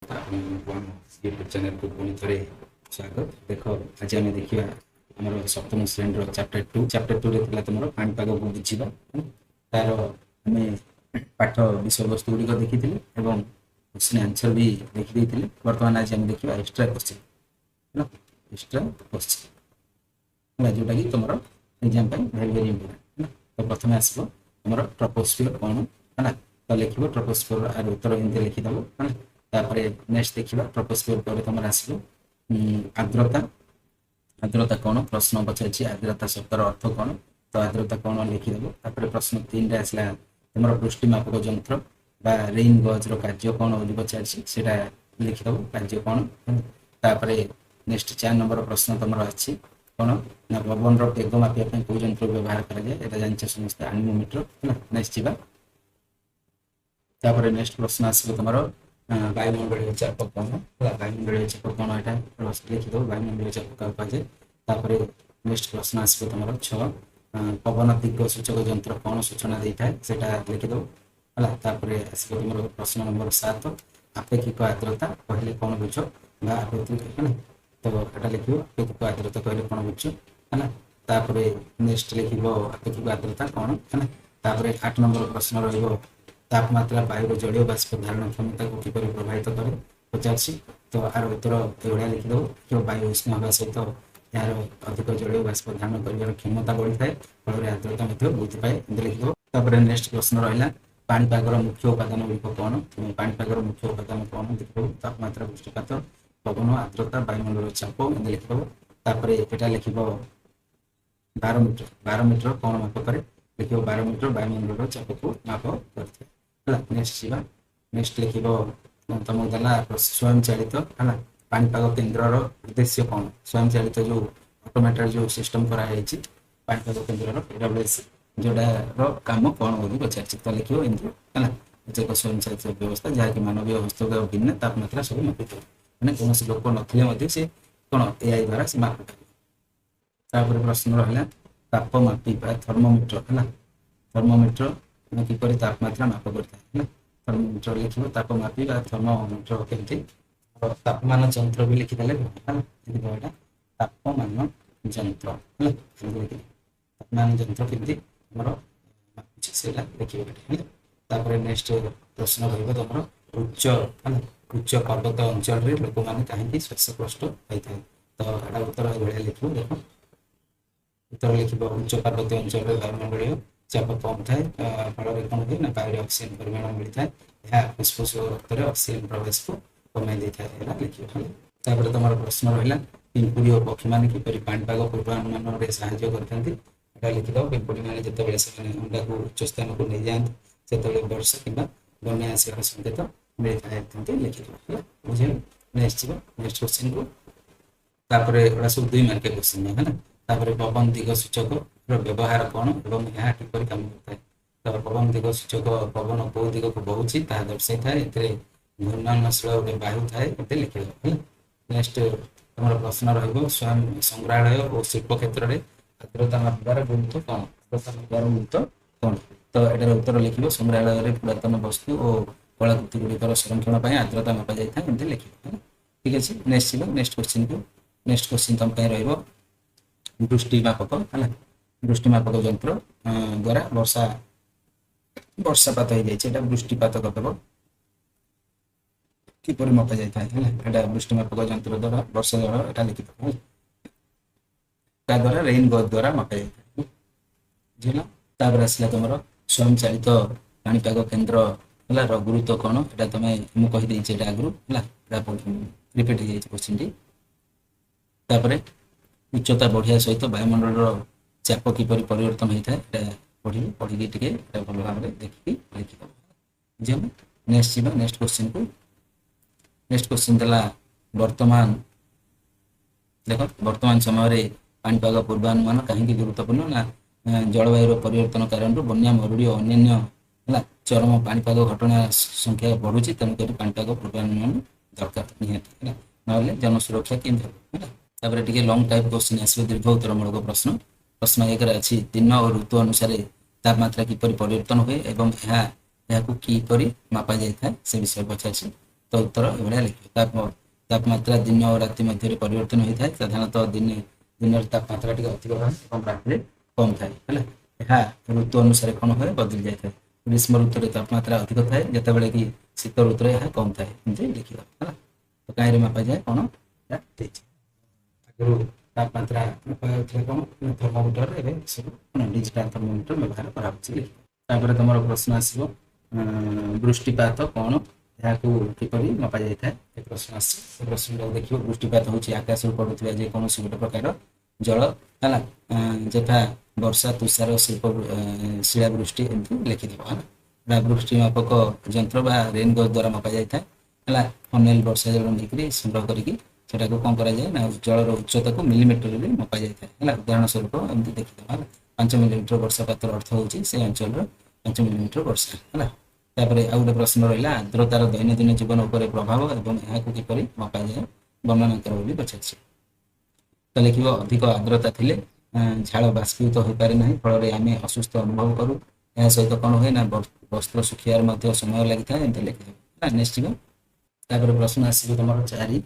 YouTube channel को पुणी थे स्वागत। देख आज आम देखा आम सप्तम श्रेणी चैप्टर टू रे तुम पाणीपाग को बुझा तार आम पाठ विषय वस्तु गुड़िक देखी क्वेश्चन आंसर भी देखी बर्तमान आज आम देखा एक्स्ट्रा क्वेश्चन एक्स्ट्रा क्वेश्चन जोटा कि तुम एग्जाम वेरी वेरी इंपोर्टेंट तो प्रथम आसो तुम ट्रोपोस्फियर कौन है तो लिख ट्रोपोस्फियर आर उत्तर हिंदी लिखिदेव है तापर नेक्स्ट देखा ट्रोपोस्फियर पर तुम आसो आर्द्रता आर्द्रता कौन प्रश्न पचार आर्द्रता शब्दर अर्थ कौन तो आर्द्रता कौन लिखिदेव तापर प्रश्न 3 रे आसला तुम वृष्टिमापक जंत्र बा रेन गज कार्य कौन बोली पचार लिखिदेव कार्य कौन तापर नेक्स्ट 4 नंबर प्रश्न तुम अच्छी कौन ना पवन वेग मापिया कौ जंत्र व्यवहार करा जान समस्त एनिमोमीटर है नेक्स्ट जावा तापर नेक्स्ट प्रश्न आसो तुम वायुमंडलीय चाप कौन वायुमंडलीय चाप कौन यहाँ लिखिदेव वायुमंडलीय चाप क्या कहुए तापर नेक्स्ट प्रश्न आसो तुम 6 पवन दिग सूचक जंत्र कौन सूचना दे था लिखिदेव है तापर आसो तुम प्रश्न नंबर 7 आपेक्षिक आर्द्रता कहले कौन बुझ आपेक्षिक है तो यहाँ लिख आपेक्षिक आर्द्रता कहले कौन बुझ है तापर नेक्स्ट लिख आपेक्षिक आर्द्रता कौन है तापर 8 नंबर प्रश्न रही तापमात्रा वायु जलीय बाष्प धारण क्षमता को किपर प्रभावित करे पचार तो यार उत्तर एभा लिखिदेव जो वायु उष्ण हवा सहित यार अधिक जलीय बाष्प धारण कर क्षमता बढ़ी थाए फल आर्द्रता वृद्धि पाए लिखिदेव तापर नेक्स्ट प्रश्न रहा पाणीपागर मुख्य उपादान गुड़िक कौन पाणीपागर मुख्य उपादान कौन लिखिदेव तापमात्रा वृष्टिपात पवन आर्द्रता वायुमंडल चाप लिखिदेव तापर यहाँ लिख 12 मीटर कौन माप करे लिख 12 मीटर वायुमंडल चाप को माप करते नेक्स्ट जावा नेक्स्ट लिख तुम देला स्वयं चालित है पाणीपाग केन्द्र उद्देश्य कौन स्वयं चालित जो ऑटोमेटेड जो सिस्टम कराई पाणीपाग केन्द्र AWS जोड़ार कम कौन बोली पचार तो लिख इंद्र है एक स्वयं चालित व्यवस्था जहाँकि मानवीय हस्तक्षेप भिन्न तापमात्रा सब मापित मैंने कौन लोक नथिले से कौन AI द्वारा से माप तापर प्रश्न रहा ताप मापिबा थर्मोमीटर है थर्मोमीटर किपर तापमात्रा माप करता है थर्मोमीटर लिख ताप मापिबा थर्मोमीटर केमती तापमान जंत्र भी लिखिदेले लिखिदेव तापमान जंत्र है तापमान जंत्र केमती मापुचे से लिखे तापर नेक्स्ट प्रश्न रही तुम उच्च है उच्च पर्वत अंचल लोक मैंने कहीं श्वासकष्ट होता है तो यहाँ उत्तर भाया लिख देख उत्तर लिख उच्च पर्वत अंचल वायुमंडलीय चाप कम थाए फल कौन हुए ना वायु ऑक्सीजन परिमाण मिलता है यह फुस्फुस रक्त में ऑक्सीजन प्रवेश को कमाई था लिख तुम प्रश्न रहा पिंपुड़ी और पक्षी मैंने किपर पाणीपाग पूर्वानुमान में साहय करते लिखिदेव पिंपुड़ी मैंने जिते अंडा को उच्च स्थान को नहीं जाते से वर्षा कि बन्या आसार संकेत मिलता है लिखिदेव बुझे नेक्स्ट नेक्स्ट क्वेश्चन को तापर एटा सब 2 मार्क क्वेश्चन है ना तापर पवन दिग सूचक व्यवहार कौन एवं यह किपर काम करता है तो पवन दिग सूचक पवन कौ दिग को बहुची दर्शाई थाए घूर्णनशील गोटे वायु थाए लिखिदेव नेक्स्ट तुम प्रश्न रहा संग्रहालय और शिल्प क्षेत्र में आर्द्रता मापार गुरुत्व कौन आर्द्रता मापार गुरुत्व कौन तो यार उत्तर लिख संग्रहालय में पुरातन वस्तु और कलाकृति गुड़िकर संरक्षण आर्द्रता मापा जाए लिख ठीक अच्छे नेक्स्ट नेक्स्ट क्वेश्चन को नेक्स्ट क्वेश्चन तुम रही वृष्टिमापक है वृष्टिमापक जंत्र द्वारा वर्षापात हो जाए वृष्टिपात कतब किपर मपा जाए वृष्टिमापक जंत्र द्वारा वर्षा जल यहाँ लिखिद द्वारा रेन गज द्वारा मपा जाए बुझल तापर आसला तुम स्वयं चालित पाणीपाग केन्द्र है गुरुत्व कौन यहाँ तुम्हें मुझे आगु है रिपीट हो क्वेश्चन टी तापर उच्चता बढ़िया सहित वायुमंडल चाप किपर परिवर्तन होता है पढ़ी टे भल भाव में देखिए लिखिद नेक्स्ट जा नेक्स्ट क्वेश्चन को नेक्स्ट क्वेश्चन देला वर्तमान देख वर्तमान समय पाणीपाग पूर्वानुमान कहीं गुरुत्वपूर्ण ना जलवायु परिवर्तन कारण बन्या मरुड़ी और अन्य है चरम पाणीपाग घटना संख्या बढ़ुची तेणुक पाणीपाग पूर्वानुमान दरकार निहाती है ना जनसुरक्षा केन्द्र है टे लंग टाइप क्वेश्चन आसो दीर्घ उत्तरमूलक प्रश्न प्रश्न 1 अच्छी दिन और ऋतु अनुसार तापमात्रा किपर परिवर्तन हुए और किपर मापा जाए से विषय पचार ତ ଉତ୍ତର ଏଭଳିଆ ଲେଖିବ। ତାପମାତ୍ରା ଦିନ ଓ ରାତି ମଧ୍ୟରେ ପରିବର୍ତ୍ତନ ହୋଇଥାଏ। ସାଧାରଣତଃ ଦିନରେ ତାପମାତ୍ରା ଟିକେ ଅଧିକ ରହେ ଏବଂ ରାତିରେ କମ୍ ଥାଏ ହେଲା। ଏହା ଋତୁ ଅନୁସାରେ କ'ଣ ହୁଏ ବଦଳି ଯାଇଥାଏ। ଗ୍ରୀଷ୍ମ ଋତୁରେ ତାପମାତ୍ରା ଅଧିକ ଥାଏ, ଯେତେବେଳେ କି ଶୀତ ଋତୁରେ ଏହା କମ୍ ଥାଏ। ଏମିତି ଲେଖିବ ହେଲା। ତ କାହିଁରେ ମାପାଯାଏ କ'ଣ ଦେଇଛି। ଆଗରୁ ତାପମାତ୍ରା ମାପାଯାଉଥିଲା କ'ଣ ଥର୍ମୋମିଟର, ଏବେ ସବୁ ଡିଜିଟାଲ ଥର୍ମୋମିଟର ବ୍ୟବହାର କରାହେଉଛି ଲେଖିବ। ତାପରେ ତମର ପ୍ରଶ୍ନ ଆସିବ ବୃଷ୍ଟିପାତ କ'ଣ, ଏହାକୁ କିପରି ମପା ଯାଇଥାଏ। ଏ ପ୍ରଶ୍ନ ଆସିଛି। ଏ ପ୍ରଶ୍ନଟାକୁ ଦେଖିବ। ବୃଷ୍ଟିପାତ ହେଉଛି ଆକାଶରୁ ପଡ଼ୁଥିବା ଯେକୌଣସି ଗୋଟେ ପ୍ରକାର ଜଳ ହେଲା, ଯଥା ବର୍ଷା, ତୁଷାର, ଶିଳାବୃଷ୍ଟି ଏମିତି ଲେଖିଦେବ ହେଲା। ବୃଷ୍ଟି ମାପକ ଯନ୍ତ୍ର ବା ରେନ୍ ଗଜ୍ ଦ୍ୱାରା ମପା ଯାଇଥାଏ ହେଲା। ଫନେଲ ବର୍ଷା ଜଳ ନେଇକରି ସଂଗ୍ରହ କରିକି ସେଟାକୁ କ'ଣ କରାଯାଏ ନା ଜଳର ଉଚ୍ଚତାକୁ ମିଲିମିଟରରେ ମପା ଯାଇଥାଏ ହେଲା। ଉଦାହରଣ ସ୍ୱରୂପ ଏମିତି ଦେଖିଦେବା ହେଲା। 5 ମିଲିମିଟର ବର୍ଷାପାତର ଅର୍ଥ ହେଉଛି ସେ ଅଞ୍ଚଳର 5 ମିଲିମିଟର ବର୍ଷା ହେଲା। ତାପରେ ଆଉ ଗୋଟେ ପ୍ରଶ୍ନ ରହିଲା ଆର୍ଦ୍ରତାର ଦୈନନ୍ଦିନ ଜୀବନ ଉପରେ ପ୍ରଭାବ ଏବଂ ଏହାକୁ କିପରି ମପାଯାଏ ବର୍ଣ୍ଣନା କର ବୋଲି ପଚାରିଛି। ତ ଲେଖିବ ଅଧିକ ଆର୍ଦ୍ରତା ଥିଲେ ଝାଳ ବାଷ୍ପୀଭୂତ ହୋଇପାରେ ନାହିଁ, ଫଳରେ ଆମେ ଅସୁସ୍ଥ ଅନୁଭବ କରୁ। ଏହା ସହିତ କ'ଣ ହୁଏ ନା ବସ୍ତ୍ର ଶୁଖିବାର ମଧ୍ୟ ସମୟ ଲାଗିଥାଏ। ଏମିତି ଲେଖିଦେବ ହେଲା। ନେକ୍ସଟ ଯିବ। ତାପରେ ପ୍ରଶ୍ନ ଆସିବ ତମର 4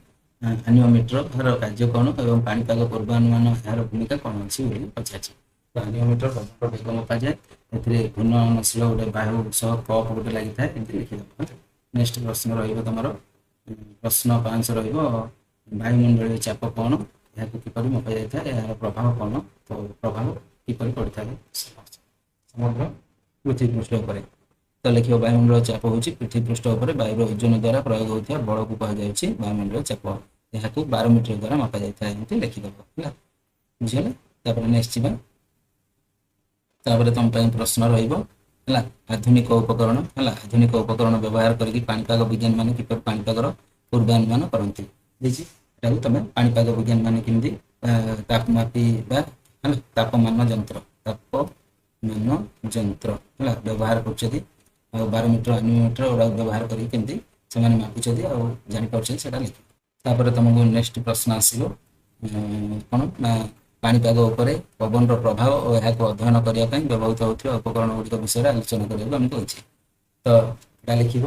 ଆନିଓମିଟର ଏହାର କାର୍ଯ୍ୟ କ'ଣ ଏବଂ ପାଣିପାଗ ପୂର୍ବାନୁମାନ ଏହାର ଭୂମିକା କ'ଣ ଅଛି ବୋଲି ପଚାରିଛି। ତ ଆନିଓମିଟର ପବନର ବେଗ ମପାଯାଏ। ଏଥିରେ ଘୂର୍ଣ୍ଣନଶୀଳ ଗୋଟେ ବାୟୁ ସହ କପ୍ ଗୋଟେ ଲାଗିଥାଏ। ଏମିତି ଲେଖିଦେବ। ନେକ୍ସଟ ପ୍ରଶ୍ନ ରହିବ ତମର ପ୍ରଶ୍ନ 5 ରହିବ ବାୟୁମଣ୍ଡଳୀୟ ଚାପ କ'ଣ, ଏହାକୁ କିପରି ମପା ଯାଇଥାଏ, ଏହାର ପ୍ରଭାବ କ'ଣ। ତ ପ୍ରଭାବ କିପରି ପଡ଼ିଥାଏ ସମଗ୍ର ପୃଥିବୀ ପୃଷ୍ଠ ଉପରେ। ତ ଲେଖିବ ବାୟୁମଣ୍ଡଳ ଚାପ ହେଉଛି ପୃଥିବୀ ପୃଷ୍ଠ ଉପରେ ବାୟୁର ଓଜନ ଦ୍ୱାରା ପ୍ରୟୋଗ ହେଉଥିବା ବଳକୁ କୁହାଯାଉଛି ବାୟୁମଣ୍ଡଳ ଚାପ। ଏହାକୁ ବାରୋମିଟର ଦ୍ୱାରା ମପା ଯାଇଥାଏ। ଏମିତି ଲେଖିଦେବ ହେଲା। ବୁଝିଗଲେ। ତାପରେ ନେକ୍ସଟ ଯିବା। ତାପରେ ତମ ପାଇଁ ପ୍ରଶ୍ନ ରହିବ ହେଲା ଆଧୁନିକ ଉପକରଣ ହେଲା। ଆଧୁନିକ ଉପକରଣ ବ୍ୟବହାର କରିକି ପାଣିପାଗ ବିଜ୍ଞାନ ମାନେ କିପରି ପାଣିପାଗର ପୂର୍ବାନୁମାନ କରନ୍ତି ଦେଇଛି। ଏଟାକୁ ତମେ ପାଣିପାଗ ବିଜ୍ଞାନ ମାନେ କେମିତି ତାପମାପି ବା ହେଲା ତାପମାନ ଯନ୍ତ୍ର ହେଲା ବ୍ୟବହାର କରୁଛନ୍ତି। ଆଉ ବାରୋମିଟର ଆନିଓମିଟର ଗୁଡ଼ାକ ବ୍ୟବହାର କରିକି କେମିତି ସେମାନେ ମାପୁଛନ୍ତି ଆଉ ଜାଣିପାରୁଛନ୍ତି ସେଟା ଲେଖିବ। ତାପରେ ତମକୁ ନେକ୍ସଟ ପ୍ରଶ୍ନ ଆସିବ କ'ଣ ନା ପାଣିପାଗ ଉପରେ ପବନର ପ୍ରଭାବ ଓ ଏହାକୁ ଅଧ୍ୟୟନ କରିବା ପାଇଁ ବ୍ୟବହୃତ ହେଉଥିବା ଉପକରଣ ଗୁଡ଼ିକ ବିଷୟରେ ଆଲୋଚନା କରିବାକୁ ଆମକୁ କହିଛି। ତ ଏଟା ଲେଖିବ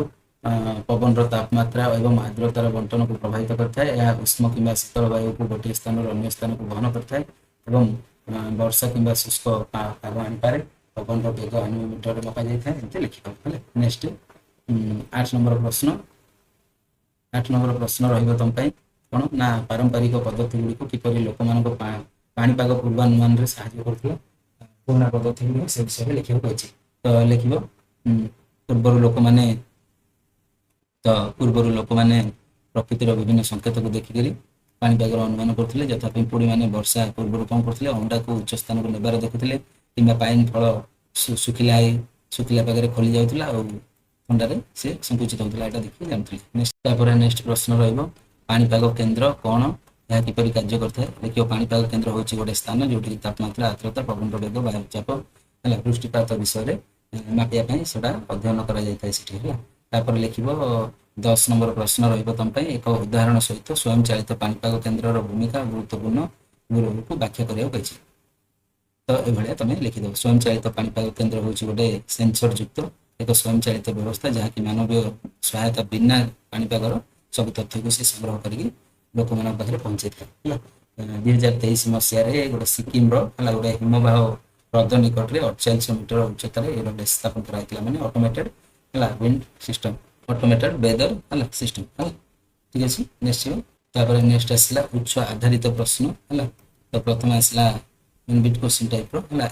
ପବନର ତାପମାତ୍ରା ଏବଂ ଆର୍ଦ୍ରତାର ବଣ୍ଟନକୁ ପ୍ରଭାବିତ କରିଥାଏ। ଏହା ଉଷ୍ମ କିମ୍ବା ଶୀତଳ ବାୟୁକୁ ଗୋଟିଏ ସ୍ଥାନରୁ ଅନ୍ୟ ସ୍ଥାନକୁ ବହନ କରିଥାଏ ଏବଂ ବର୍ଷା କିମ୍ବା ଶୁଷ୍କ ପାଗ ଆଣିପାରେ। ପବନର ବେଗ ଆନିଓମିଟରରେ ମପା ଯାଇଥାଏ। ଏମିତି ଲେଖିବ ହେଲେ। ନେକ୍ସଟ 8 ନମ୍ବର ପ୍ରଶ୍ନ। 8 ନମ୍ବର ପ୍ରଶ୍ନ ରହିବ ତମ ପାଇଁ କ'ଣ ନା ପାରମ୍ପରିକ ପଦ୍ଧତି ଗୁଡ଼ିକୁ କିପରି ଲୋକମାନଙ୍କ ପାଣିପାଗ ପୂର୍ବାନୁମାନରେ ସାହାଯ୍ୟ କରୁଥିଲା। ପୁରୁଣା ପଦ୍ଧତି ଗୁଡ଼ିକ ସେ ବିଷୟରେ ଲେଖିବାକୁ କହିଛି। ତ ଲେଖିବ ପୂର୍ବରୁ ଲୋକମାନେ ପ୍ରକୃତିର ବିଭିନ୍ନ ସଂକେତକୁ ଦେଖିକରି ପାଣିପାଗର ଅନୁମାନ କରୁଥିଲେ। ଯଥା ପିମ୍ପୁଡ଼ି ମାନେ ବର୍ଷା ପୂର୍ବରୁ କ'ଣ କରୁଥିଲେ ଅଣ୍ଡାକୁ ଉଚ୍ଚ ସ୍ଥାନକୁ ନେବାର ଦେଖୁଥିଲେ, କିମ୍ବା ପାଇନ ଫଳ ଶୁଖିଲା ପାଗରେ ଖୋଲି ଯାଉଥିଲା ଆଉ ଥଣ୍ଡାରେ ସେ ସଙ୍କୁଚିତ ହେଉଥିଲା। ଏଇଟା ଦେଖିକି ଜାଣୁଥିଲେ। ତାପରେ ନେକ୍ସଟ ପ୍ରଶ୍ନ ରହିବ ପାଣିପାଗ କେନ୍ଦ୍ର କ'ଣ, ଏହା କିପରି କାର୍ଯ୍ୟ କରିଥାଏ। ଦେଖିବ ପାଣିପାଗ କେନ୍ଦ୍ର ହେଉଛି ଗୋଟେ ସ୍ଥାନ ଯେଉଁଠିକି ତାପମାତ୍ରା, ଆର୍ଦ୍ରତା, ପବନର ବେଗ, ବାୟୁ ଚାପ ହେଲା ବୃଷ୍ଟିପାତ ବିଷୟରେ ମାପିବା ପାଇଁ ସେଟା ଅଧ୍ୟୟନ କରାଯାଇଥାଏ ସେଠି ହେଲା। ତାପରେ ଲେଖିବ 10 ନମ୍ବର ପ୍ରଶ୍ନ ରହିବ ତମ ପାଇଁ ଏକ ଉଦାହରଣ ସହିତ ସ୍ୱୟଂଚାଳିତ ପାଣିପାଗ କେନ୍ଦ୍ରର ଭୂମିକା ଗୁରୁତ୍ୱପୂର୍ଣ୍ଣ ଗୁରୁକୁ ବ୍ୟାଖ୍ୟା କରିବାକୁ କହିଛି। ତ ଏଭଳିଆ ତମେ ଲେଖିଦେବ। ସ୍ୱୟଂଚାଳିତ ପାଣିପାଗ କେନ୍ଦ୍ର ହେଉଛି ଗୋଟେ ସେନ୍ସର ଯୁକ୍ତ ଏକ ସ୍ୱୟଂଚାଳିତ ବ୍ୟବସ୍ଥା ଯାହାକି ମାନବୀୟ ସହାୟତା ବିନା ପାଣିପାଗର ସବୁ ତଥ୍ୟକୁ ସେ ସଂଗ୍ରହ କରିକି ଲୋକମାନଙ୍କ ପାଖରେ ପହଞ୍ଚାଇଥାଏ ହେଲା। 2023 ମସିହାରେ ଗୋଟେ ସିକିମର ହେଲା ଗୋଟେ ହିମବାହ ହ୍ରଦ ନିକଟରେ 48 ମିଟର ଉଚ୍ଚତାରେ ସ୍ଥାପନ କରାଯାଇଥିଲା। ମାନେ ଅଟୋମେଟେଡ ହେଲା ୱିଣ୍ଡ ସିଷ୍ଟମ, ଅଟୋମେଟେଡ ୱେଦର ହେଲା ସିଷ୍ଟମ ହେଲା। ଠିକ ଅଛି। ନେକ୍ସଟ ଯିବ। ତାପରେ ନେକ୍ସଟ ଆସିଲା ଉତ୍ସ ଆଧାରିତ ପ୍ରଶ୍ନ ହେଲା। ତ ପ୍ରଥମେ ଆସିଲା ଇନବିଟ୍ କ୍ୱେଶ୍ଚନ ଟାଇପର ହେଲା।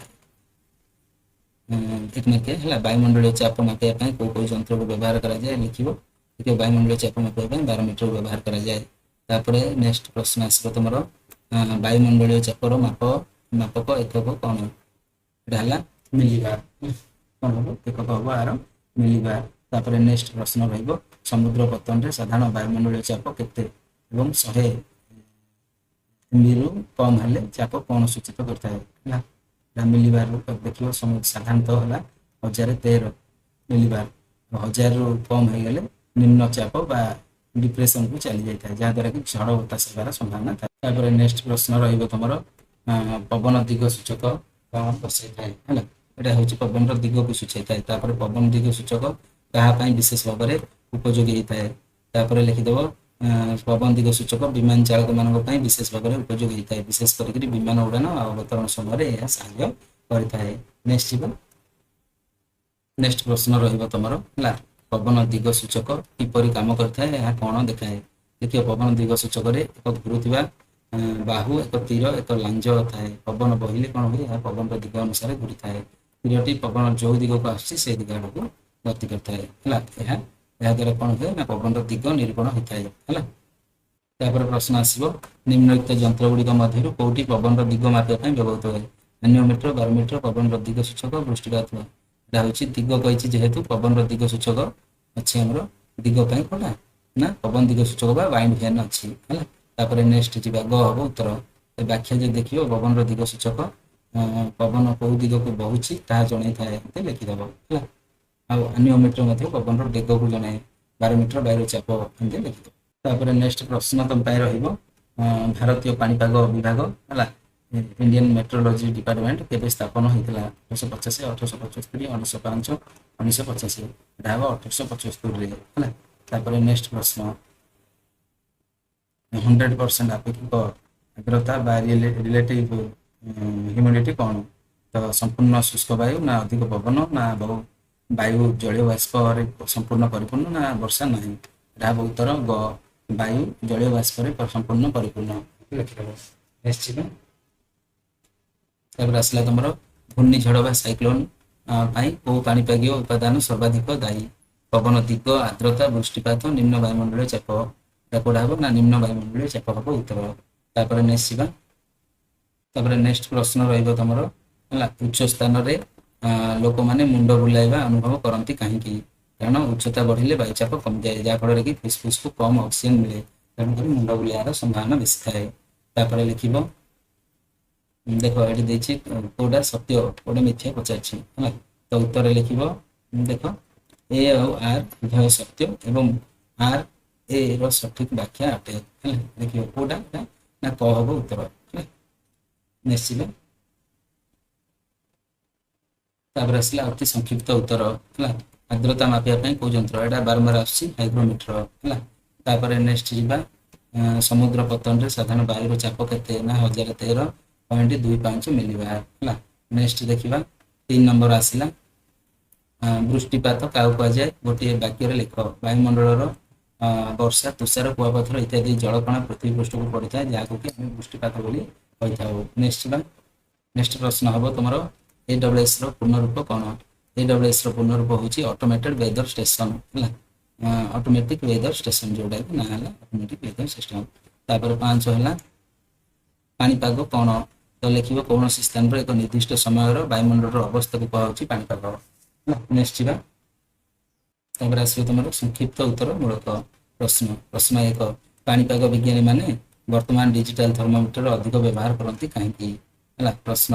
ଏକ ମାର୍କିଆ ହେଲା ବାୟୁମଣ୍ଡଳୀୟ ଚାପ ମାପିବା ପାଇଁ କୋଉ କୋଉ ଯନ୍ତ୍ରକୁ ବ୍ୟବହାର କରାଯାଏ ଲେଖିବ। ଦେଖିବ ବାୟୁମଣ୍ଡଳୀୟ ଚାପ ମାପିବା ପାଇଁ ବାରୋମିଟର ବ୍ୟବହାର କରାଯାଏ। ତାପରେ ନେକ୍ସଟ ପ୍ରଶ୍ନ ଆସିବ ତମର ବାୟୁମଣ୍ଡଳୀୟ ଚାପର ମାପକ ଏକକ କ'ଣ, ଏଟା ହେଲା ମିଲିବାର। କ'ଣ ହବ ଏକକ ହବ ଆର ମିଲିବାର। ତାପରେ ନେକ୍ସଟ ପ୍ରଶ୍ନ ରହିବ ସମୁଦ୍ର ପତନରେ ସାଧାରଣ ବାୟୁମଣ୍ଡଳୀୟ ଚାପ କେତେ ଏବଂ 100 ମିଲିରୁ କମ୍ ହେଲେ ଚାପ କ'ଣ ସୂଚିତ କରିଥାଏ ହେଲା। ମିଲିବାର ଦେଖିବ ସାଧାରଣତଃ ହେଲା 1013 ମିଲିବାର। 1000ରୁ କମ୍ ହେଇଗଲେ ନିମ୍ନ ଚାପ ବା ଡିପ୍ରେସନକୁ ଚାଲି ଯାଇଥାଏ, ଯାହାଦ୍ୱାରା କି ଝଡ଼ ବତାସ ହେବାର ସମ୍ଭାବନା ଥାଏ। ତାପରେ ନେକ୍ସଟ ପ୍ରଶ୍ନ ରହିବ ତମର ପବନ ଦିଗ ସୂଚକ କ'ଣ ଦର୍ଶାଇଥାଏ ହେଲା। ଏଇଟା ହେଉଛି ପବନର ଦିଗକୁ ସୂଚାଇଥାଏ। ତାପରେ ପବନ ଦିଗ ସୂଚକ କାହା ପାଇଁ ବିଶେଷ ଭାବରେ ଉପଯୋଗୀ ହେଇଥାଏ ତାପରେ ଲେଖିଦେବ ପବନ ଦିଗ ସୂଚକ ବିମାନ ଚାଳକ ମାନଙ୍କ ପାଇଁ ବିଶେଷ ଭାବରେ ଉପଯୋଗୀ ହୋଇଥାଏ, ବିଶେଷ କରିକି ବିମାନ ଉଡ଼ାନ ଆଉ ଅବତରଣ ସମୟରେ ଏହା ସାହାଯ୍ୟ କରିଥାଏ। ନେକ୍ସଟ ଯିବ, ନେକ୍ସଟ ପ୍ରଶ୍ନ ରହିବ ତମର ହେଲା, ପବନ ଦିଗ ସୂଚକ କିପରି କାମ କରିଥାଏ, ଏହା କଣ ଦେଖାଏ? ଦେଖିବ ପବନ ଦିଗ ସୂଚକରେ ଏକ ଘୁରୁଥିବା ବାହୁ, ଏକ ତୀର, ଏକ ଲାଞ୍ଜ ଥାଏ। ପବନ ବହିଲେ କଣ ହୁଏ, ଏହା ପବନର ଦିଗ ଅନୁସାରେ ଘୁରିଥାଏ। ତୀରଟି ପବନ ଯୋଉ ଦିଗକୁ ଆସୁଛି ସେଇ ଦିଗ ଆଡ଼କୁ ଗତି କରିଥାଏ ହେଲା। ଏହା ଦ୍ୱାରା କଣ ହୁଏ ନା ପବନର ଦିଗ ନିରୂପଣ ହୋଇଥାଏ ହେଲା। ତାପରେ ପ୍ରଶ୍ନ ଆସିବ, ନିମ୍ନଲିଖିତ ଯନ୍ତ୍ର ଗୁଡ଼ିକ ମଧ୍ୟରୁ କୋଉଠି ପବନର ଦିଗ ମାପିବା ପାଇଁ ବ୍ୟବହୃତ ହୁଏ? ଆନିଓମିଟର, ବାରୋମିଟର, ପବନର ଦିଗ ସୂଚକ, ବୃଷ୍ଟିପାତ। ଏଟା ହେଉଛି ଦିଗ କହିଛି, ଯେହେତୁ ପବନର ଦିଗ ସୂଚକ ଅଛି ଆମର ଦିଗ ପାଇଁ କୋଉଟା ନା ପବନ ଦିଗ ସୂଚକ ବା ବାଇଣ୍ଡ ଭ୍ୟାନ୍ ଅଛି ହେଲା। ତାପରେ ନେକ୍ସଟ ଯିବା, ଗ ହବ ଉତ୍ତର। ବ୍ୟାଖ୍ୟା ଯଦି ଦେଖିବ ପବନର ଦିଗ ସୂଚକ ପବନ କୋଉ ଦିଗକୁ ବହୁଛି ତାହା ଜଣେଇଥାଏ, ଏମିତି ଲେଖିଦେବ ହେଲା। ଆଉ ଆନିଓମିଟର ମଧ୍ୟ ପବନର ବେଗକୁ ଜଣାଏ, ବାରୋମିଟର ବାୟୁର ଚାପ, ଏମିତି ଲେଖିଦେବ। ତାପରେ ନେକ୍ସଟ ପ୍ରଶ୍ନ ତମ ପାଇଁ ରହିବ, ଭାରତୀୟ ପାଣିପାଗ ବିଭାଗ ହେଲା, ଇଣ୍ଡିଆନ୍ ମେଟ୍ରୋଲୋଜି ଡିପାର୍ଟମେଣ୍ଟ କେବେ ସ୍ଥାପନ ହୋଇଥିଲା? 1850, 1875, 1905, 1985। ଏଟା ହେବ 1875 ହେଲା। ତାପରେ ନେକ୍ସଟ ପ୍ରଶ୍ନ, 100% ଆପେକ୍ଷିକ ଆର୍ଦ୍ରତା ବା ରିଲେଟିଭ ହ୍ୟୁମିଡିଟି କ'ଣ? ତ ସମ୍ପୂର୍ଣ୍ଣ ଶୁଷ୍କ ବାୟୁ, ନା ଅଧିକ ପବନ, ନା ବାୟୁ ଜଳୀୟ ବାଷ୍ପରେ ସମ୍ପୂର୍ଣ୍ଣ ପରିପୂର୍ଣ୍ଣ, ନା ବର୍ଷା ନାହିଁ? ଏଟା ହେବ ଉତ୍ତର ଗ, ବାୟୁ ଜଳୀୟ ବାଷ୍ପରେ ସମ୍ପୂର୍ଣ୍ଣ ପରିପୂର୍ଣ୍ଣ, ଲେଖିଦେବ। ନିଶ୍ଚିତ। ତାପରେ ଆସିଲା ତମର ଘୂର୍ଣ୍ଣିଝଡ଼ ବା ସାଇକ୍ଲୋନ ପାଇଁ କୋଉ ପାଣିପାଗୀୟ ଉପାଦାନ ସର୍ବାଧିକ ଦାୟୀ? ପବନ ଦିଗ, ଆର୍ଦ୍ରତା, ବୃଷ୍ଟିପାତ, ନିମ୍ନ ବାୟୁମଣ୍ଡଳୀୟ ଚାପ। এটা কোড হব না নিম্ন বায়ুমণ্ডলীয় চাপ হব উত্তর। তারপরে নেক্সট ଯିବା, ତାପରେ ନେକ୍ସଟ ପ୍ରଶ୍ନ ରହିବ ତମର ହେଲା, ଉଚ୍ଚ ସ୍ଥାନରେ ଲୋକମାନେ ମୁଣ୍ଡ ବୁଲାଇବା ଅନୁଭବ କରନ୍ତି କାହିଁକି? କାରଣ ଉଚ୍ଚତା ବଢିଲେ ବାୟୁଚାପ କମିଯାଏ, ଯାହାଫଳରେ କି ଫୁସଫୁସକୁ କମ ଅକ୍ସିଜେନ ମିଳେ, ତେଣୁକରି ମୁଣ୍ଡ ବୁଲେଇବାର ସମ୍ଭାବନା ବେଶୀ ଥାଏ। ତାପରେ ଲେଖିବ, ଦେଖ ଏଠି ଦେଇଛି କୋଉଟା ସତ୍ୟ କୋଉଟା ମିଥ୍ୟା ପଚାରିଛି ହେଲା। ତ ଉତ୍ତରରେ ଲେଖିବ, ଦେଖ ଏ ଆଉ ଆର୍ ଉଭୟ ସତ୍ୟ ଏବଂ ଆର୍ ଏ ର ସଠିକ ବ୍ୟାଖ୍ୟା ଅଟେ ହେଲା। ଦେଖିବ କୋଉଟା ନା କ ହବ ଉତ୍ତର ହେଲା। ନିଶ୍ଚିତ। ତାପରେ ଆସିଲା ଅତି ସଂକ୍ଷିପ୍ତ ଉତ୍ତର ହେଲା, ଆର୍ଦ୍ରତା ମାପିବା ପାଇଁ କୋଉ ଯନ୍ତ୍ର? ଏଟା ବାରମ୍ବାର ଆସୁଛି, ହାଇଗ୍ରୋମିଟର ହେଲା। ତାପରେ ନେକ୍ସଟ ଯିବା, ସମୁଦ୍ର ପତନରେ ସାଧାରଣ ବାୟୁର ଚାପ କେତେ? ନା 1013.25 ମିଲିବାର ହେଲା। ନେକ୍ସଟ ଦେଖିବା 3 ନମ୍ବର ଆସିଲା, ବୃଷ୍ଟିପାତ କାହାକୁ କୁହାଯାଏ? ଗୋଟିଏ ବାକ୍ୟରେ ଲେଖ। ବାୟୁମଣ୍ଡଳର ବର୍ଷା, ତୁଷାର, କୁଆପଥର ଇତ୍ୟାଦି ଜଳକଣା ପୃଥିବୀ ପୃଷ୍ଠକୁ ପଡ଼ିଥାଏ, ଯାହାକୁ କି ଆମେ ବୃଷ୍ଟିପାତ ବୋଲି କହିଥାଉ। ନେକ୍ସଟ ପ୍ରଶ୍ନ ହବ ତମର AWS ର ପୂର୍ଣ୍ଣରୂପ କ'ଣ? AWS ର ପୂର୍ଣ୍ଣରୂପ ହେଉଛି ଅଟୋମେଟେଡ୍ ୱେଦର ଷ୍ଟେସନ ହେଲା, ଅଟୋମେଟିକ ୱେଦର ଷ୍ଟେସନ, ଯୋଉଟା କି ନାଁ ହେଲା ଅଟୋମେଟିକ ୱେଦର ସିଷ୍ଟମ। ତାପରେ 5 ହେଲା, ପାଣିପାଗ କ'ଣ? ତ ଲେଖିବ କୌଣସି ସ୍ଥାନର ଏକ ନିର୍ଦ୍ଦିଷ୍ଟ ସମୟର ବାୟୁମଣ୍ଡଳର ଅବସ୍ଥାକୁ କୁହାଯାଉଛି ପାଣିପାଗ ହେଲା। ନେକ୍ସଟ ଯିବା, ତାପରେ ଆସିବ ତମର ସଂକ୍ଷିପ୍ତ ଉତ୍ତର ମୂଳକ ପ୍ରଶ୍ନ। ପ୍ରଶ୍ନ 1, ପାଣିପାଗ ବିଜ୍ଞାନୀ ମାନେ ବର୍ତ୍ତମାନ ଡିଜିଟାଲ ଥର୍ମୋମିଟର ଅଧିକ ବ୍ୟବହାର କରନ୍ତି କାହିଁକି? ହେଲା। ପ୍ରଶ୍ନ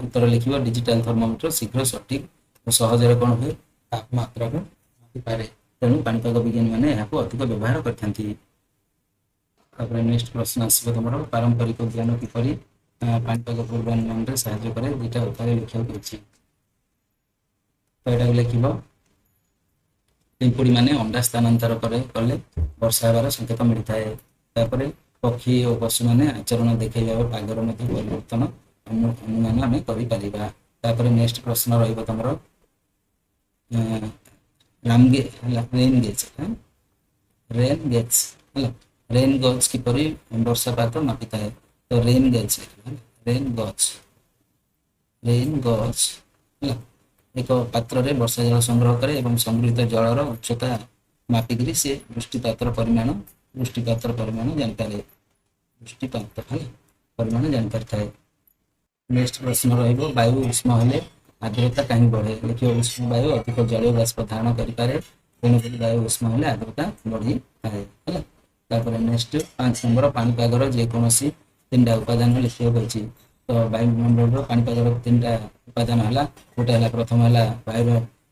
ଉତ୍ତର ଲେଖିବ, ଡିଜିଟାଲ ଥର୍ମୋମିଟର ଶୀଘ୍ର, ସଠିକ ଓ ସହଜରେ କ'ଣ ହୁଏ? ତାପମାତ୍ରାକୁ ମାପିପାରେ, ତେଣୁ ପାଣିପାଗ ବିଜ୍ଞାନୀ ମାନେ ଏହାକୁ ଅଧିକ ବ୍ୟବହାର କରିଥାନ୍ତି। ତାପରେ ନେକ୍ସଟ ପ୍ରଶ୍ନ ଆସିବ ତମର, ପାରମ୍ପରିକ ଜ୍ଞାନ କିପରି ପାଣିପାଗ ପୂର୍ବାନୁମାନରେ ସାହାଯ୍ୟ କରେ? ଦୁଇଟା ଉପାୟରେ ଲେଖିବାକୁ ଅଛି। ତ ଏଟାକୁ ଲେଖିବ, ପିମ୍ପୁଡ଼ି ମାନେ ଅଣ୍ଡା ସ୍ଥାନାନ୍ତର କଲେ ବର୍ଷା ହେବାର ସଂକେତ ମିଳିଥାଏ। ତାପରେ ପକ୍ଷୀ ଓ ପଶୁମାନେ ଆଚରଣ ଦେଖାଇବା ପାଗର ମଧ୍ୟ ପରିବର୍ତ୍ତନ ଅନୁମାନ ଆମେ କରିପାରିବା। ତାପରେ ନେକ୍ସଟ ପ୍ରଶ୍ନ ରହିବ ତମର ରେନ୍ ଗେଜ୍ ହେଲା, ରେନ୍ ଗଜ୍ କିପରି ବର୍ଷାପାତ ମାପିଥାଏ? ତ ରେନ୍ ଗେଜ୍ ହେଲା, ଏକ ପାତ୍ରରେ ବର୍ଷା ଜଳ ସଂଗ୍ରହ କରେ ଏବଂ ସଂଗୃହୀତ ଜଳର ଉଚ୍ଚତା ମାପିକିରି ସେ ବୃଷ୍ଟିପାତର ପରିମାଣ ଜାଣିପାରିଥାଏ। ନେକ୍ସଟ ପ୍ରଶ୍ନ ରହିବ, ବାୟୁ ଉଷ୍ମ ହେଲେ ଆର୍ଦ୍ରତା କାହିଁକି ବଢ଼େ? ଲେଖିବ, ଉଷ୍ମ ବାୟୁ ଅଧିକ ଜଳୀୟ ବାଷ୍ପ ଧାରଣ କରିପାରେ, ତେଣୁକରି ବାୟୁ ଉଷ୍ମ ହେଲେ ଆର୍ଦ୍ରତା ବଢ଼ିଥାଏ ହେଲା। ତାପରେ ନେକ୍ସଟ 5 ନମ୍ବର, ପାଣିପାଗର ଯେକୌଣସି 3ଟା ଉପାଦାନ ଲେଖିବାକୁ କହିଛି। ତ ବାୟୁମଣ୍ଡଳର ପାଣିପାଗର 3ଟା ଉପାଦାନ ହେଲା, ଗୋଟେ ହେଲା ପ୍ରଥମ ହେଲା ବାୟୁର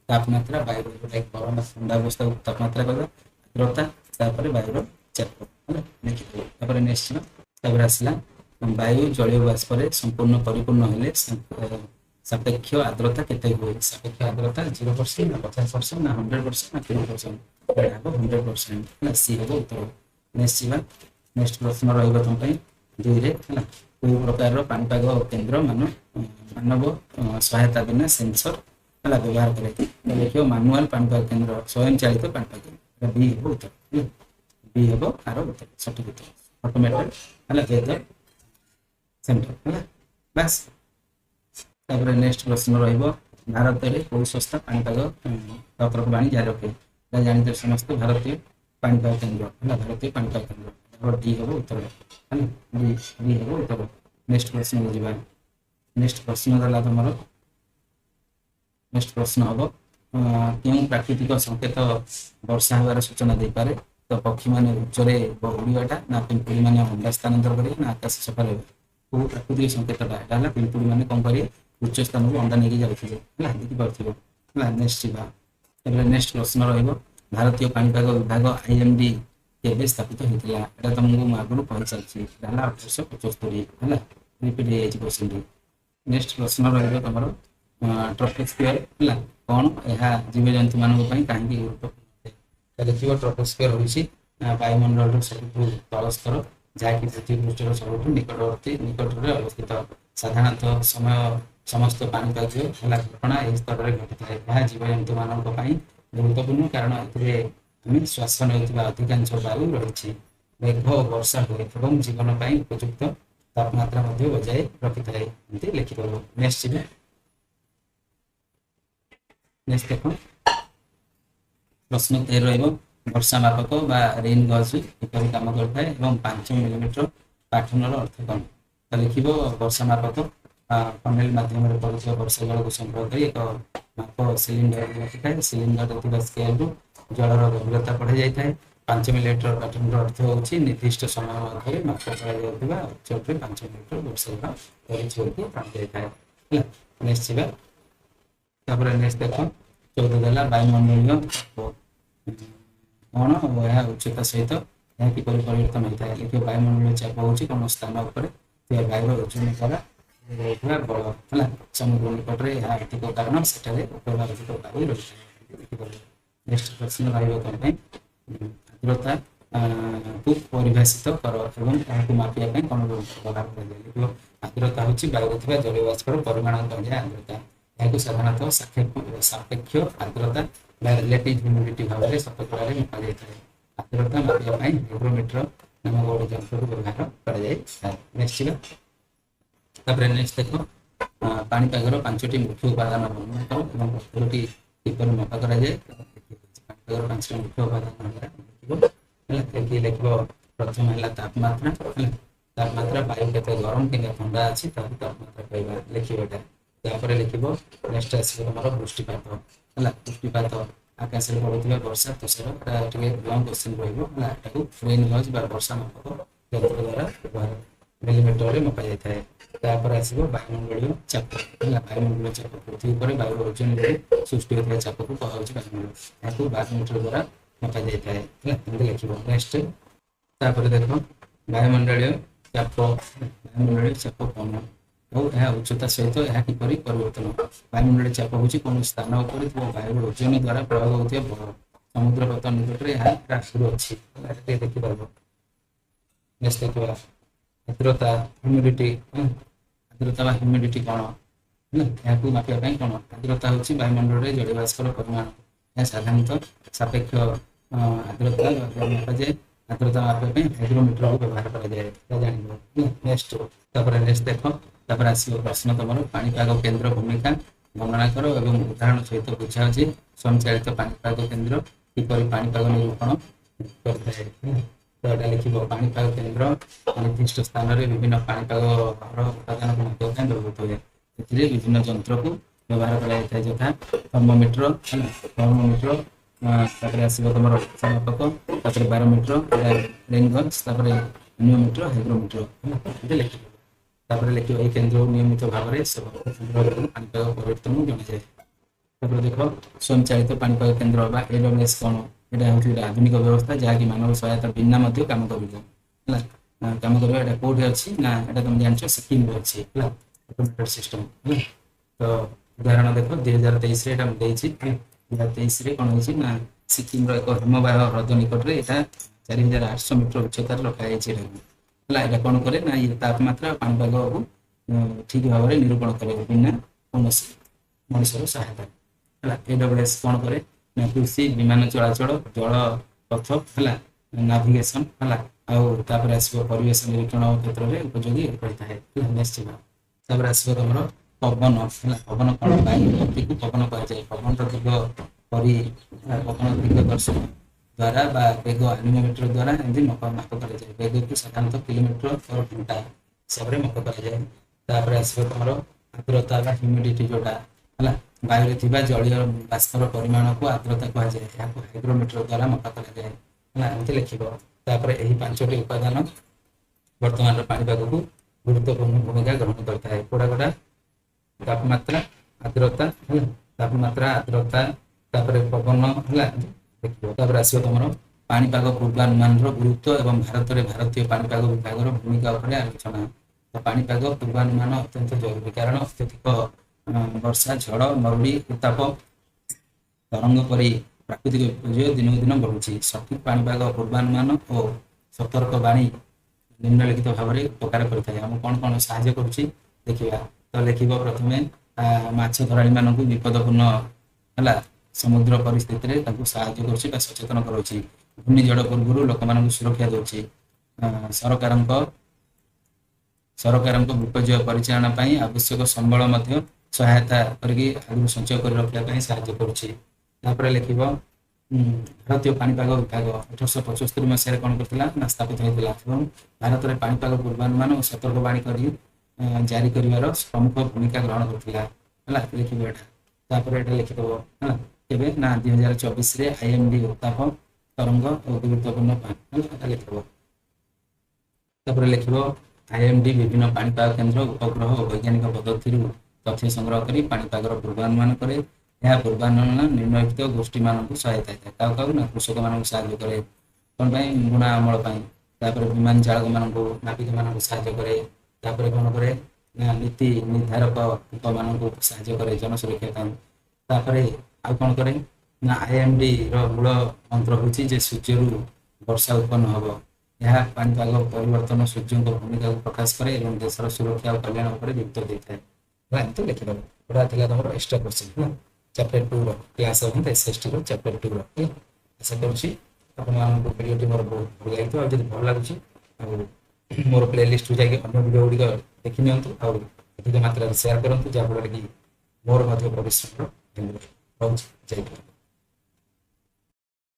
ତାପମାତ୍ରା, ବାୟୁର ଯୋଉଟା ଗରମ ଥଣ୍ଡା ଅବସ୍ଥାକୁ ତାପମାତ୍ରା କହିବା, ଆର୍ଦ୍ରତା, ତାପରେ ବାୟୁର ଚାପ ହେଲା, ଲେଖିଦେବ। ତାପରେ ନେକ୍ସଟ ତାପରେ ଆସିଲା, ବାୟୁ ଜଳୀୟ ବାଷ୍ପରେ ସମ୍ପୂର୍ଣ୍ଣ ପରିପୂର୍ଣ୍ଣ ହେଲେ ସାପେକ୍ଷ ଆର୍ଦ୍ରତା କେତେ ହୁଏ? ସାପେକ୍ଷ ଆର୍ଦ୍ରତା 0%, ନା 50%, ନା 100%, ନା 30%? ଏଇଟା ହେବ 100% ହେଲା, ସି ହେବ ଉତ୍ତର। ନେକ୍ସଟ ଯିବା, ନେକ୍ସଟ ପ୍ରଶ୍ନ ରହିବ ତମ ପାଇଁ 2ରେ ହେଲା, କୋଉ ପ୍ରକାରର ପାଣିପାଗ କେନ୍ଦ୍ର ମାନବ ସହାୟତା ବିନା ସେନ୍ସର ହେଲା ବ୍ୟବହାର କରେ। ଲେଖିବ ମାନୁଆଲ ପାଣିପାଗ କେନ୍ଦ୍ର, ସ୍ୱୟଂଚାଳିତ ପାଣିପାଗ କେନ୍ଦ୍ର, ବି ହେବ ଉତ୍ତର। ବି ହେବ ଆର ଉତ୍ତର, ସଠିକ ଉତ୍ତର। ଅଟୋମେଟେଡ ହେଲା ୱେଦର ସେଣ୍ଟର ହେଲା, ବାସ୍। ତାପରେ ନେକ୍ସଟ ପ୍ରଶ୍ନ ରହିବ, ଭାରତରେ କୋଉ ସଂସ୍ଥା ପାଣିପାଗ ସତର୍କବାଣୀ ଜାରି ରଖେ। ଜାଣିଛ ସମସ୍ତେ ଭାରତୀୟ ପାଣିପାଗ କେନ୍ଦ୍ର ହେଲା, ଭାରତୀୟ ପାଣିପାଗ କେନ୍ଦ୍ର, ଡି ହେବ ଉତ୍ତର ହେଲା, ଡି ହେବ ଉତ୍ତର। ନେକ୍ସଟ ପ୍ରଶ୍ନକୁ ଯିବା, ନେକ୍ସଟ ପ୍ରଶ୍ନ ହେଲା ତମର, ନେକ୍ସଟ ପ୍ରଶ୍ନ ହେବ କେଉଁ ପ୍ରାକୃତିକ ସଂକେତ ବର୍ଷା ହେବାର ସୂଚନା ଦେଇପାରେ। ତ ପକ୍ଷୀମାନେ ଉଚ୍ଚରେ ଉଡ଼ିବାଟା, ନା ପିମ୍ପୁଡ଼ି ମାନେ ଅଣ୍ଡା ସ୍ଥାନାନ୍ତର କରିବେ, ନା ଆକାଶ ସଫା ରହିବ। କୋଉ ପ୍ରାକୃତିକ ସଂକେତଟା, ଏଟା ହେଲା ପିମ୍ପୁଡ଼ି ମାନେ କଣ କରିବେ, ଉଚ୍ଚ ସ୍ଥାନକୁ ଅଣ୍ଡା ନେଇକି ଯାଉଥିବେ ହେଲା, ଦେଖିପାରୁଥିବ ହେଲା। ନେକ୍ସଟ ଯିବା, ତାପରେ ନେକ୍ସଟ ପ୍ରଶ୍ନ ରହିବ, ଭାରତୀୟ ପାଣିପାଗ ବିଭାଗ IMD କେବେ ସ୍ଥାପିତ ହୋଇଥିଲା। ଏଟା ତମକୁ ମୁଁ ଆଗରୁ କହିସାରିଛି, ଏଟା ହେଲା 1875 ହେଲା, ରିପିଟ ହେଇଯାଇଛି କ୍ୱେଶ୍ଚନଟି। ନେକ୍ସଟ ପ୍ରଶ୍ନ ରହିବ ତମର ଟ୍ରପୋସ୍ଫିୟର ହେଲା କଣ, ଏହା ଜୀବଜନ୍ତୁ ମାନଙ୍କ ପାଇଁ କାହିଁକି ଗୁରୁତ୍ୱପୂର୍ଣ୍ଣ। ଦେଖିବ ଟ୍ରପୋସ୍ଫିୟର ହେଉଛି ବାୟୁମଣ୍ଡଳର ସବୁଠୁ ତଳ ସ୍ତର, ଯାହାକି ପୃଥିବୀ ପୃଷ୍ଠର ସବୁଠୁ ନିକଟରେ ଅବସ୍ଥିତ। ସାଧାରଣତଃ ସମସ୍ତ ପାଣିପାଗୀୟ ହେଲା ଘଟଣା ଏହି ସ୍ତରରେ ଘଟିଥାଏ। ଏହା ଜୀବଜନ୍ତୁ ମାନଙ୍କ ପାଇଁ ଗୁରୁତ୍ୱପୂର୍ଣ୍ଣ, କାରଣ ଏଥିରେ ଆମେ ଶ୍ୱାସ ନେଉଥିବା ଅଧିକାଂଶ ବାୟୁ ରହିଛି। ମେଘ ଓ ବର୍ଷା ହୁଏ ଏବଂ ଜୀବନ ପାଇଁ ଉପଯୁକ୍ତ ତାପମାତ୍ରା ମଧ୍ୟ ବଜାୟ ରଖିଥାଏ, ଏମିତି ଲେଖିପାରିବ। ନେକ୍ସଟ ଯିବା, ନେକ୍ସଟ ଦେଖ, ପ୍ରଶ୍ନ 13 ରହିବ, ବର୍ଷା ମାପକ ବା ରେନ୍ ଗଜ୍ କିପରି କାମ କରିଥାଏ ଏବଂ 5 ମିଲିମିଟର ପାଠନର ଅର୍ଥ କଣ। ତ ଲେଖିବ ବର୍ଷା ମାପକ ଫନେଲ ମାଧ୍ୟମରେ ପଡୁଥିବା ବର୍ଷା ଜଳକୁ ସଂଗ୍ରହ କରି ଏକ ମାପ ସିଲିଣ୍ଡର ରଖିଥାଏ। ସିଲିଣ୍ଡରରେ ଥିବା ସ୍କେଲରୁ ଜଳର ଗଭୀରତା ପଢ଼ାଯାଇଥାଏ। 5 ମିଲିମିଟର ପାଠନର ଅର୍ଥ ହେଉଛି ନିର୍ଦ୍ଦିଷ୍ଟ ସମୟ ମଧ୍ୟରେ ମାପ କରାଯାଉଥିବା ଅଞ୍ଚଳରେ 5 ମିଲିମିଟର ବର୍ଷା ଜଳ ରହିଛି ବୋଲି ଜଣାଯାଇଥାଏ ହେଲା। ନେକ୍ସଟ ଯିବା, ତାପରେ ନେକ୍ସଟ ଦେଖ 14 ଦେଲା ବାୟୁମଣ୍ଡଳୀୟ କଣ ଓ ଏହା ଉଚ୍ଚତା ସହିତ ଏହା କିପରି ପରିବର୍ତ୍ତନ ହୋଇଥାଏ। ଲେଖିବ ବାୟୁମଣ୍ଡଳୀୟ ଚାପ ହେଉଛି କୌଣସି ସ୍ଥାନ ଉପରେ ଥିବା ବାୟୁର ଓଜନ ଦ୍ୱାରା ରହିଥିବା ବଳ ହେଲା, ସମୁଦ୍ର ନିକଟରେ ଏହା ଅଧିକ କାରଣ ସେଠାରେ ଉପର ଅଧିକ ବାୟୁ ରହିଥାଏ। ନେକ୍ସଟ ପ୍ରଶ୍ନ ରହିବ ତମ ପାଇଁ ଆର୍ଦ୍ରତା କୁ ପରିଭାଷିତ କର ଏବଂ ଏହାକୁ ମାପିବା ପାଇଁ କଣ ବ୍ୟବହାର କରାଯାଏ। ଲେଖିବ ଆର୍ଦ୍ରତା ହେଉଛି ବାୟୁରେ ଥିବା ଜଳୀୟ ବାଷ୍ପର ପରିମାଣ କୁହାଯାଏ ଆର୍ଦ୍ରତା। ଏହାକୁ ସାଧାରଣତଃ ସାପେକ୍ଷ ଆର୍ଦ୍ରତା ବା ରିଲେଟିଭ ହ୍ୟୁମିଡିଟି ଭାବରେ ଶତକଡ଼ାରେ ମପାଯାଇଥାଏ। ଆର୍ଦ୍ରତା ମାପିବା ପାଇଁ ହାଇଗ୍ରୋମିଟର ନାମକ ଗୋଟେ ଯନ୍ତ୍ରକୁ ବ୍ୟବହାର କରାଯାଇଥାଏ। ନେକ୍ସଟ ଯିବା, ତାପରେ ନେକ୍ସଟ ଦେଖ ପାଣିପାଗର 5ଟି ମୁଖ୍ୟ ଉପାଦାନ ବର୍ଣ୍ଣନା କର ଏବଂ ପଥରଟି କିପରି ମପା କରାଯାଏ। ପାଣିପାଗର 5ଟି ମୁଖ୍ୟ ଉପାଦାନ ଲେଖିବ ପ୍ରଥମ ହେଲା ତାପମାତ୍ରା ହେଲା, ତାପମାତ୍ରା ବାୟୁ କେତେ ଗରମ କିମ୍ବା ଥଣ୍ଡା ଅଛି ତାକୁ ତାପମାତ୍ରା କହିବା, ଲେଖିବ ଏଟା। ତାପରେ ଲେଖିବ ନେକ୍ସଟ ଆସିବ ତମର ବୃଷ୍ଟିପାତ ହେଲା, ବୃଷ୍ଟିପାତ ଆକାଶରେ ପଡୁଥିବା ବର୍ଷା ତୁଷାର, ଏଟା ଟିକେ ଲଙ୍ଗ କ୍ୱେଶ୍ଚନ ରହିବ ହେଲା। ଏଟାକୁ ରେନ୍ ଗଜ୍ ବା ବର୍ଷା ମାପକ ଯନ୍ତ୍ର ଦ୍ୱାରା ବ୍ୟବହାର ମିଲିମିଟରରେ ମପା ଯାଇଥାଏ। ତାପରେ ଆସିବ ବାୟୁମଣ୍ଡଳୀୟ ଚାପ ହେଲା, ବାୟୁମଣ୍ଡଳୀୟ ଚାପ ପୃଥିବୀ ଉପରେ ବାୟୁର ଓଜନ ଯୋଗୁଁ ସୃଷ୍ଟି ହୋଇଥିବା ଚାପକୁ କୁହାଯାଉଛି ବାୟୁମଣ୍ଡଳ, ଏହାକୁ ବାୟୁମଣ୍ଡଳ ଦ୍ୱାରା ମପା ଯାଇଥାଏ ହେଲା, ଏମିତି ଲେଖିବ। ନେକ୍ସଟ ତାପରେ ଦେଖ ବାୟୁମଣ୍ଡଳୀୟ ଚାପ କଣ ଆଉ ଏହା ଉଚ୍ଚତା ସହିତ ଏହା କିପରି ପରିବର୍ତ୍ତନ। ବାୟୁମଣ୍ଡଳୀୟ ଚାପ ହେଉଛି କୌଣସି ସ୍ଥାନ ଉପରେ ଥିବା ବାୟୁର ଓଜନ ଦ୍ୱାରା ପ୍ରଭାବ ହେଉଥିବା ବଳ। ସମୁଦ୍ର ପତନ ନିକଟରେ ଏହା ହ୍ରାସରୁ ଅଛି, ଟିକେ ଦେଖିପାରିବ। ନେକ୍ସଟ ଦେଖିବା ଆର୍ଦ୍ରତା ହ୍ୟୁମିଡିଟି, ଆର୍ଦ୍ରତା ବା ହ୍ୟୁମିଡିଟି କଣ ହେଲା, ଏହାକୁ ମାପିବା ପାଇଁ କଣ। ଆର୍ଦ୍ରତା ହେଉଛି ବାୟୁମଣ୍ଡଳରେ ଜଳୀୟ ବାଷ୍ପର ପରିମାଣ, ଏହା ସାଧାରଣତଃ ସାପେକ୍ଷ ଆର୍ଦ୍ରତା ମାପାଯାଏ। ଆର୍ଦ୍ରତା ମାପିବା ପାଇଁ ହାଇଗ୍ରୋମିଟରକୁ ବ୍ୟବହାର କରାଯାଏ, ଜାଣିବ। ନେକ୍ସଟ ତାପରେ ନେକ୍ସଟ ଦେଖ, ତାପରେ ଆସିବ ପ୍ରଶ୍ନ ତମର ପାଣିପାଗ କେନ୍ଦ୍ର ଭୂମିକା ବର୍ଣ୍ଣନା କର ଏବଂ ଉଦାହରଣ ସହିତ ବୁଝାଅ ଯେ ସ୍ୱୟଂଚାଳିତ ପାଣିପାଗ କେନ୍ଦ୍ର କିପରି ପାଣିପାଗ ନିରୂପଣ କରିଥାଏ। ତ ଏଟା ଲେଖିବ ପାଣିପାଗ କେନ୍ଦ୍ର ନିର୍ଦ୍ଦିଷ୍ଟ ସ୍ଥାନରେ ବିଭିନ୍ନ ପାଣିପାଗର ଉପାଦାନକୁ ମାପିବା ପାଇଁ ବ୍ୟବହୃତ ହୁଏ। ଏଥିରେ ବିଭିନ୍ନ ଯନ୍ତ୍ରକୁ ବ୍ୟବହାର କରାଯାଇଥାଏ, ଯଥା ଥର୍ମୋମିଟର ହେଲା, ଥର୍ମୋମିଟର ତାପରେ ଆସିବ ତମର ମାପକ, ତାପରେ ବାରୋମିଟର, ରେନ୍ ଗଜ୍, ତାପରେ ନିଓମିଟର, ହାଇଗ୍ରୋମିଟର ହେଲା, ଲେଖିବ। ତାପରେ ଲେଖିବ ଏହି କେନ୍ଦ୍ର ନିୟମିତ ଭାବରେ ପାଣିପାଗ ପରିବର୍ତ୍ତନକୁ ଜଣାଯାଏ। ତାପରେ ଦେଖ ସ୍ୱୟଂଚାଳିତ ପାଣିପାଗ କେନ୍ଦ୍ର ବା AWS କଣ। এটা ହେଉଛି ଗୋଟେ ଆଧୁନିକ ବ୍ୟବସ୍ଥା ଯାହାକି ମାନବ ସହାୟତା ବିନା ମଧ୍ୟ କାମ କରିବ ହେଲା, କାମ କରିବା। ଏଟା କୋଉଠି ଅଛି ନା ଏଟା ତମେ ଜାଣିଛ ସିକିମରେ ଅଛି ହେଲା, ଅଟୋମେଟେଡ ସିଷ୍ଟମ ହେଲା। ତ ଉଦାହରଣ ଦେଖ 2023 ରେ ଏଟା ଦେଇଛି, 2023 ରେ କଣ ହେଇଛି ନା ସିକିମର ଏକ ହିମବାହ ହ୍ରଦ ନିକଟରେ ଏଇଟା 4800 ମିଟର ଉଚ୍ଚତାରେ ରଖାଯାଇଛି ଏଟାକୁ ହେଲା। ଏଇଟା କ'ଣ କରେ ନା ଇଏ ତାପମାତ୍ରା ଆଉ ପାଣିପାଗକୁ ଠିକ ଭାବରେ ନିରୂପଣ କରେ ବିନା କୌଣସି ମଣିଷର ସହାୟତା ହେଲା। AWS କ'ଣ କରେ ନା କୃଷି, ବିମାନ ଚଳାଚଳ, ଜଳ ପଥ ହେଲା, ନାଭିଗେସନ ହେଲା, ଆଉ ତାପରେ ଆସିବ ପରିବେଶ ନିରୀକ୍ଷଣ କ୍ଷେତ୍ରରେ ଉପଯୋଗୀ ରହିଥାଏ ହେଲା। ନିଶ୍ଚିତ ତାପରେ ଆସିବ ତମର ପବନ ହେଲା। ପବନ କ'ଣ? ବାୟୁ ଗତିକୁ ପବନ କୁହାଯାଏ। ପବନର ଦିଗ ପରି ପବନ ଦିଗ ଦର୍ଶନ ଦ୍ୱାରା ବା ବେଗ ଆନିମୋମିଟର ଦ୍ୱାରା ଏମିତି ମାପ କରାଯାଏ। ବେଗକୁ ସାଧାରଣତଃ କିଲୋମିଟର/ଘଣ୍ଟା ହିସାବରେ ମାପ କରାଯାଏ। ତାପରେ ଆସିବ ତମର ଆର୍ଦ୍ରତା ବା ହ୍ୟୁମିଡିଟି ଯୋଉଟା ହେଲା। ବାୟୁରେ ଥିବା ଜଳୀୟ ବାଷ୍ପର ପରିମାଣକୁ ଆର୍ଦ୍ରତା କୁହାଯାଏ। ଏହାକୁ ହାଇଗ୍ରୋମିଟର ଦ୍ୱାରା ମାପା କରାଯାଏ ହେଲା। ଏମିତି ଲେଖିବ। ତାପରେ ଏହି 5ଟି ଉପାଦାନ ବର୍ତ୍ତମାନର ପାଣିପାଗକୁ ଗୁରୁତ୍ୱପୂର୍ଣ୍ଣ ଭୂମିକା ଗ୍ରହଣ କରିଥାଏ। କୋଉଟା ତାପମାତ୍ରା, ଆର୍ଦ୍ରତା ହେଲା, ତାପମାତ୍ରା, ଆର୍ଦ୍ରତା, ତାପରେ ପବନ ହେଲା ଦେଖିବ। ତାପରେ ଆସିବ ତମର ପାଣିପାଗ ପୂର୍ବାନୁମାନର ଗୁରୁତ୍ୱ ଏବଂ ଭାରତରେ ଭାରତୀୟ ପାଣିପାଗ ବିଭାଗର ଭୂମିକା ଉପରେ ଆଲୋଚନା। ତ ପାଣିପାଗ ପୂର୍ବାନୁମାନ ଅତ୍ୟନ୍ତ ଜରୁରୀ, କାରଣ ଅତ୍ୟଧିକ ବର୍ଷା, ଝଡ଼, ମରୁଡ଼ି, ଉତ୍ତାପ, ତରଙ୍ଗ ପରି ପ୍ରାକୃତିକ ବିପର୍ଯ୍ୟୟ ଦିନକୁ ଦିନ ବଢୁଛି। ସଠିକ ପାଣିପାଗ ପୂର୍ବାନୁମାନ ଓ ସତର୍କ ବାଣୀ ନିମ୍ନଲିଖିତ ଭାବରେ ଉପକାର କରିଥାଏ। ଆମକୁ କ'ଣ କ'ଣ ସାହାଯ୍ୟ କରୁଛି ଦେଖିବା। ତ ଲେଖିବ ପ୍ରଥମେ ମାଛ ଧରାଳୀ ମାନଙ୍କୁ ବିପଦପୂର୍ଣ୍ଣ ହେଲା ସମୁଦ୍ର ପରିସ୍ଥିତିରେ ତାଙ୍କୁ ସାହାଯ୍ୟ କରୁଛି ବା ସଚେତନ କରାଉଛି। ଘୂର୍ଣ୍ଣିଝଡ଼ ପୂର୍ବରୁ ଲୋକମାନଙ୍କୁ ସୁରକ୍ଷା ଦେଉଛି। ସରକାରଙ୍କ ବିପର୍ଯ୍ୟୟ ପରିଚାଳନା ପାଇଁ ଆବଶ୍ୟକ ସମ୍ବଳ ମଧ୍ୟ ସହାୟତା କରିକି ଆଗରୁ ସଞ୍ଚୟ କରି ରଖିବା ପାଇଁ ସାହାଯ୍ୟ କରୁଛି। ତାପରେ ଲେଖିବ ଭାରତୀୟ ପାଣିପାଗ ବିଭାଗ 1875 ମସିହାରେ କ'ଣ କରିଥିଲା ନା ସ୍ଥାପିତ ହୋଇଥିଲା ଏବଂ ଭାରତରେ ପାଣିପାଗ ପୂର୍ବାନୁମାନ ଓ ସତର୍କବାଣୀ କରି ଜାରି କରିବାର ପ୍ରମୁଖ ଭୂମିକା ଗ୍ରହଣ କରିଥିଲା ହେଲା। ଲେଖିବ ଏଇଟା। ତାପରେ ଏଇଟା ଲେଖିଦେବ ହେଲା। କେବେ ନା 2024ରେ IMD ଉତ୍ତାପ ତରଙ୍ଗ ଓ ଗୁରୁତ୍ୱପୂର୍ଣ୍ଣ ଏଇଟା ଲେଖିବ। ତାପରେ ଲେଖିବ IMD ବିଭିନ୍ନ ପାଣିପାଗ କେନ୍ଦ୍ର, ଉପଗ୍ରହ ଓ ବୈଜ୍ଞାନିକ ପଦ୍ଧତିରୁ ତଥ୍ୟ ସଂଗ୍ରହ କରି ପାଣିପାଗର ପୂର୍ବାନୁମାନ କରେ। ଏହା ପୂର୍ବାନୁମାନ ନିମ୍ନଲିଖିତ ଗୋଷ୍ଠୀମାନଙ୍କୁ ସହାୟତା ହେଇଥାଏ। କାହାକୁ ନା କୃଷକମାନଙ୍କୁ ସାହାଯ୍ୟ କରେ। କ'ଣ ପାଇଁ? ବୁଣା ଅମଳ ପାଇଁ। ତାପରେ ବିମାନ ଚାଳକମାନଙ୍କୁ, ନାବିକମାନଙ୍କୁ ସାହାଯ୍ୟ କରେ। ତାପରେ କ'ଣ କରେ ନା ନୀତି ନିର୍ଦ୍ଧାରକମାନଙ୍କୁ ସାହାଯ୍ୟ କରେ ଜନସୁରକ୍ଷା ପାଇଁ। ତାପରେ ଆଉ କ'ଣ କରେ ନା IMD ର ମୂଳ ମନ୍ତ୍ର ହେଉଛି ଯେ ସୂର୍ଯ୍ୟରୁ ବର୍ଷା ଉତ୍ପନ୍ନ ହେବ। ଏହା ପାଣିପାଗ ପରିବର୍ତ୍ତନ, ସୂର୍ଯ୍ୟଙ୍କ ଭୂମିକାକୁ ପ୍ରକାଶ କରେ ଏବଂ ଦେଶର ସୁରକ୍ଷା ଓ କଲ୍ୟାଣ ଉପରେ ଗୁରୁତ୍ୱ ଦେଇଥାଏ। ଏମିତି ଲେଖିଦେବ। ଏଇଟା ଥିଲା ତମର ଏକ୍ସଟ୍ରା କୋଶ୍ଚିନ୍ ହେଲା। ଚାପ୍ଟର 2ର କ୍ଲାସ୍ ଅଫ୍ SSTର ଚାପ୍ଟର 2ର ହେଲା। ଆଶା କରୁଛି ଆପଣମାନଙ୍କୁ ଭିଡ଼ିଓଟି ମୋର ବହୁତ ଭଲ ଲାଗିଥିବ। ଆଉ ଯଦି ଭଲ ଲାଗୁଛି ଆଉ ମୋର ପ୍ଲେଲିଷ୍ଟରୁ ଯାଇକି ଅନ୍ୟ ଭିଡ଼ିଓ ଗୁଡ଼ିକ ଦେଖି ନିଅନ୍ତୁ ଆଉ ଅଧିକ ମାତ୍ରାରେ ସେୟାର କରନ୍ତୁ, ଯାହାଫଳରେ କି ମୋର ମଧ୍ୟ ପରିଶ୍ରମର ରହୁଛି। ଜୟ